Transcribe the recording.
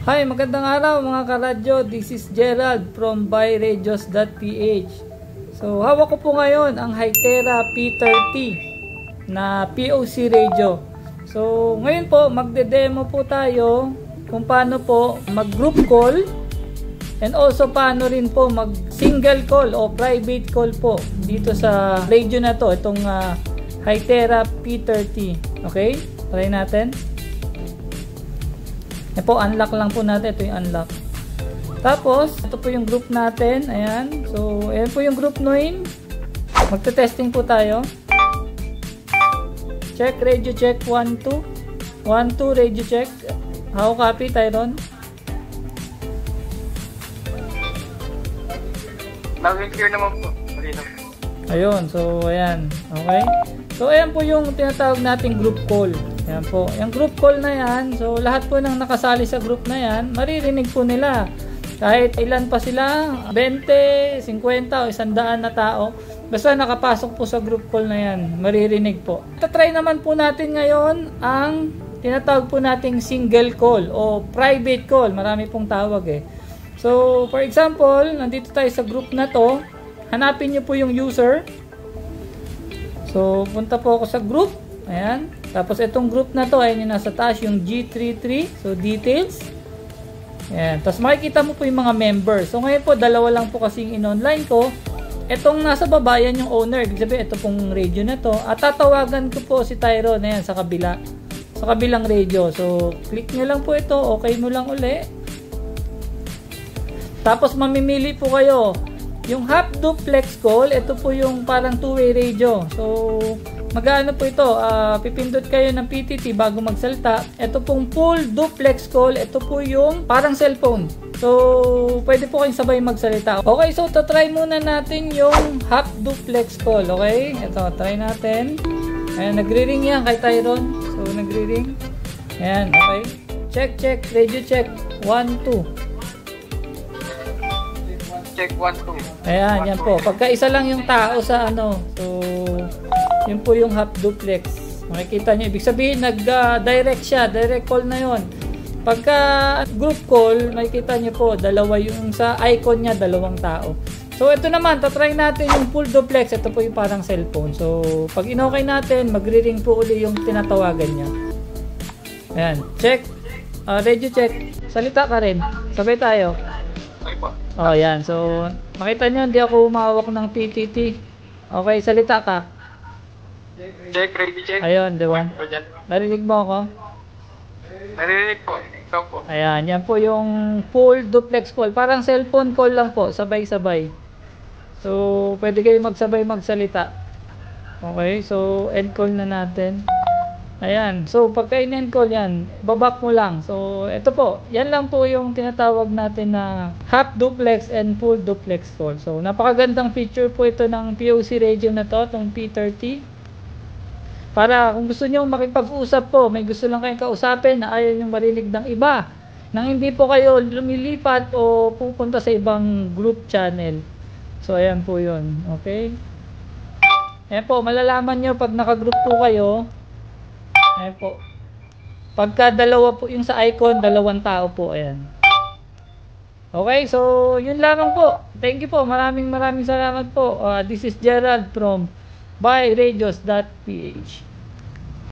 Hi, magandang araw mga karadyo. This is Gerald from byradios.ph. So, hawak ko po ngayon ang Hytera P30 na POC radio. So, ngayon po magde-demo po tayo kung paano po mag-group call and also paano rin po mag-single call o private call po dito sa radio na to, itong Hytera P30. Okay? Try natin. Yan po, unlock lang po natin. Ito yung unlock. Tapos, ito po yung group natin. Ayan. So, ayan po yung group name. Magte-testing po tayo. Check, radio check, 1, 2. 1, 2, radio check. How copy, Tyron? Nag-clear naman po. Ayun. So, ayan. Okay. So, ayan po yung tinatawag nating group call. Ayan po. Yung group call na yan, so lahat po ng nakasali sa group na yan, maririnig po nila. Kahit ilan pa sila, 20, 50 o 100 na tao, basta nakapasok po sa group call na yan, maririnig po. Tatry naman po natin ngayon ang tinatawag po nating single call o private call. Marami pong tawag eh. So, for example, nandito tayo sa group na to, hanapin nyo po yung user. So, punta po ako sa group. Ayan. Tapos, itong group na to, ayan yung nasa taas, yung G33. So, details. Ayan. Tapos, makikita mo po yung mga members. So, ngayon po, dalawa lang po kasing in-online ko. Itong nasa baba, yan yung owner. Ibig sabihin, ito pong radio na to. At tatawagan ko po si Tyron. Ayan, sa kabila. Sa kabilang radio. So, click nyo lang po ito. Okay mo lang uli. Tapos, mamimili po kayo. Yung half duplex call, ito po yung parang two-way radio. So, mag-ano po ito, pipindot kayo ng PTT bago magsalita. Ito pong full duplex call, ito po yung parang cellphone. So, pwede po kayong sabay magsalita. Okay, so try muna natin yung half duplex call, okay? Ito, try natin. Ayan, nagre-ring yan kay Tyron. So, nagre-ring. Ayan, okay. Check, check, radio check. 1, 2. Check 1, 2. Ayan, yan po. Pagka isa lang yung tao sa ano, so, yun po yung half duplex. Makikita nyo, ibig sabihin, nag-direct siya, direct call na yon. Pagka group call, makikita nyo po, dalawa yung sa icon niya, dalawang tao. So, ito naman, tatry natin yung full duplex. Ito po yung parang cellphone. So, pag inokay natin, magre-ring po uli yung tinatawagan niya. Ayan, check. Radio check. Salita ka rin. Sabay tayo. Okay po. Oh, yan. So, makita nyo, hindi ako umawak ng PTT. Okay, salita ka. Check, ready check. Ayun, di ba? Narinig mo ako? Narinig po. Ikaw po. Ayan, yan po yung full duplex call. Parang cellphone call lang po, sabay-sabay. So, pwede kayo magsabay magsalita. Okay, so end call na natin. Ayan, so pagka in-end call yan, babak mo lang. So, ito po, yan lang po yung tinatawag natin na half duplex and full duplex call. So, napakagandang feature po ito ng POC radio na to, itong P30. Para kung gusto nyo makipag-usap po, may gusto lang kayong kausapin na ayaw nyo marinig ng iba, nang hindi po kayo lumilipat o pupunta sa ibang group channel. So, ayan po yun. Okay? Ayan po, malalaman nyo pag naka-group po kayo. Ayan po. Pagka dalawa po yung sa icon, dalawang tao po. Ayan. Okay, so yun lamang po. Thank you po. Maraming salamat po. This is Gerald from byradios.ph.